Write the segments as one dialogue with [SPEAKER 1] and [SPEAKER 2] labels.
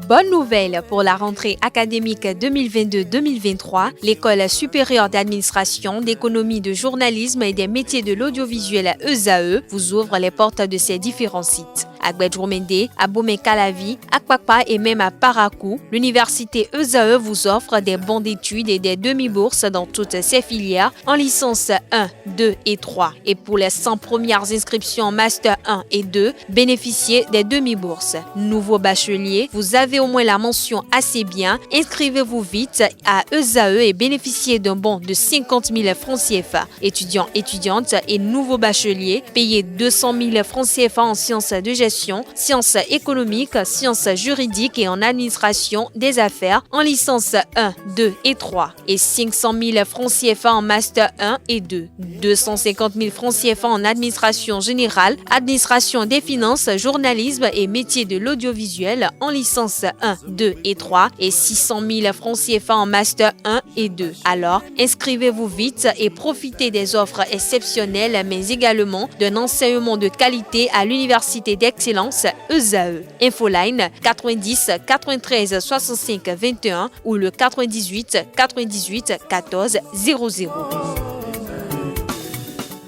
[SPEAKER 1] Bonne nouvelle pour la rentrée académique 2022-2023, l'École supérieure d'administration, d'économie, de journalisme et des métiers de l'audiovisuel ESAE vous ouvre les portes de ses différents sites. À Gbedjourmende, à Bomé-Calavi, à Kpakpa et même à Parakou, l'université ESAE vous offre des bons d'études et des demi-bourses dans toutes ses filières en licence 1, 2 et 3. Et pour les 100 premières inscriptions en master 1 et 2, bénéficiez des demi-bourses. Nouveau bachelier, vous avez au moins la mention assez bien, inscrivez-vous vite à ESAE et bénéficiez d'un bon de 50 000 francs CFA. Étudiants, étudiantes et nouveaux bacheliers, payez 200 000 francs CFA en sciences de gestion, sciences économiques, sciences juridiques et en administration des affaires en licence 1, 2 et 3 et 500 000 francs CFA en master 1 et 2, 250 000 francs CFA en administration générale, administration des finances, journalisme et métiers de l'audiovisuel en licence 1, 2 et 3 et 600 000 francs CFA en master 1 et 2. Alors, inscrivez-vous vite et profitez des offres exceptionnelles mais également d'un enseignement de qualité à l'université d'excellence ESAE. Infoline 90 93 65 21 ou le 98 98 14 00.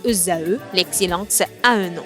[SPEAKER 1] ESAE, l'excellence à un nom.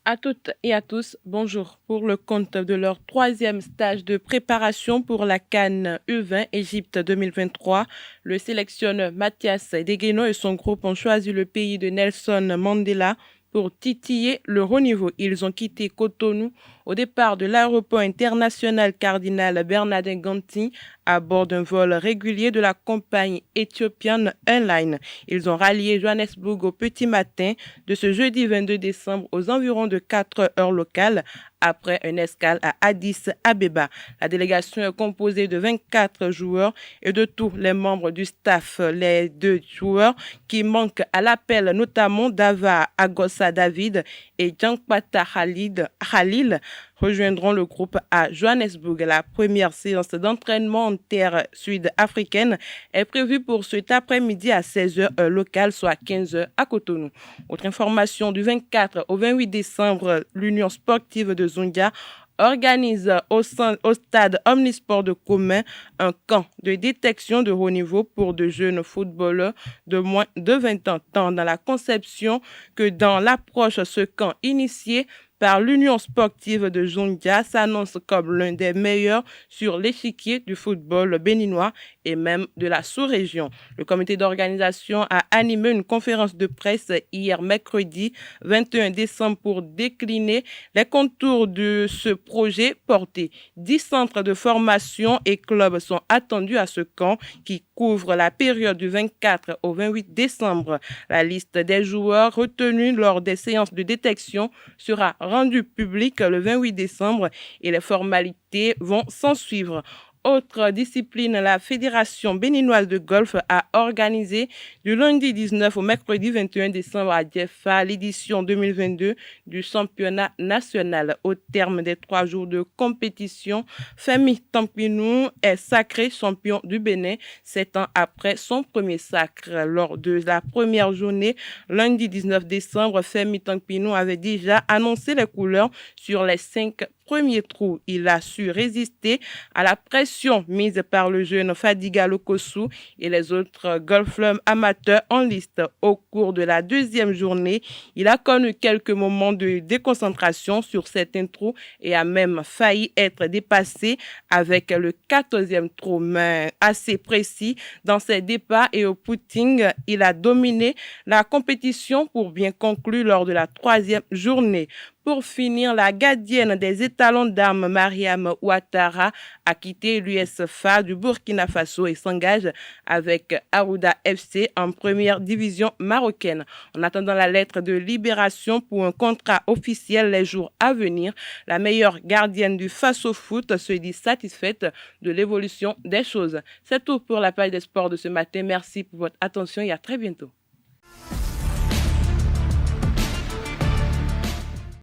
[SPEAKER 2] À toutes et à tous, bonjour. Pour le compte de leur troisième stage de préparation pour la CAN U20 Égypte 2023, le sélectionneur Mathias Degueno et son groupe ont choisi le pays de Nelson Mandela pour titiller le haut niveau. Ils ont quitté Cotonou au départ de l'aéroport international Cardinal Bernardin Ganti à bord d'un vol régulier de la compagnie Ethiopian Airlines. Ils ont rallié Johannesburg au petit matin de ce jeudi 22 décembre aux environs de 4 heures locales après une escale à Addis Abeba. La délégation est composée de 24 joueurs et de tous les membres du staff. Les 2 joueurs qui manquent à l'appel, notamment Dava Agossa David et Jankpata Khalil, rejoindront le groupe à Johannesburg. La première séance d'entraînement en terre sud-africaine est prévue pour cet après-midi à 16h heure locale, soit 15h à Cotonou. Autre information, du 24 au 28 décembre, l'Union sportive de Zondia organise au stade Omnisport de Commun un camp de détection de haut niveau pour de jeunes footballeurs de moins de 20 ans, tant dans la conception que dans l'approche. Ce camp initié par l'Union sportive de Zondia s'annonce comme l'un des meilleurs sur l'échiquier du football béninois et même de la sous-région. Le comité d'organisation a animé une conférence de presse hier mercredi 21 décembre pour décliner les contours de ce projet porté. 10 centres de formation et clubs sont attendus à ce camp qui couvre la période du 24 au 28 décembre. La liste des joueurs retenus lors des séances de détection sera rendue publique le 28 décembre et les formalités vont s'en suivre. Autre discipline, la Fédération béninoise de golf a organisé du lundi 19 au mercredi 21 décembre à Diefa l'édition 2022 du championnat national. Au terme des 3 jours de compétition, Femi Tampinou est sacré champion du Bénin 7 ans après son premier sacre. Lors de la première journée, lundi 19 décembre, Femi Tampinou avait déjà annoncé les couleurs sur les 5 premiers trous. Il a su résister à la pression mise par le jeune Fadiga Lokosu et les autres golfeurs amateurs en liste. Au cours de la deuxième journée, il a connu quelques moments de déconcentration sur certains trous et a même failli être dépassé avec le 14e trou, mais assez précis dans ses départs et au putting, il a dominé la compétition pour bien conclure lors de la 3e journée. Pour finir, la gardienne des étalons d'armes Mariam Ouattara a quitté l'USFA du Burkina Faso et s'engage avec Aouda FC en première division marocaine. En attendant la lettre de libération pour un contrat officiel les jours à venir, la meilleure gardienne du Faso Foot se dit satisfaite de l'évolution des choses. C'est tout pour la page des sports de ce matin. Merci pour votre attention et à très bientôt.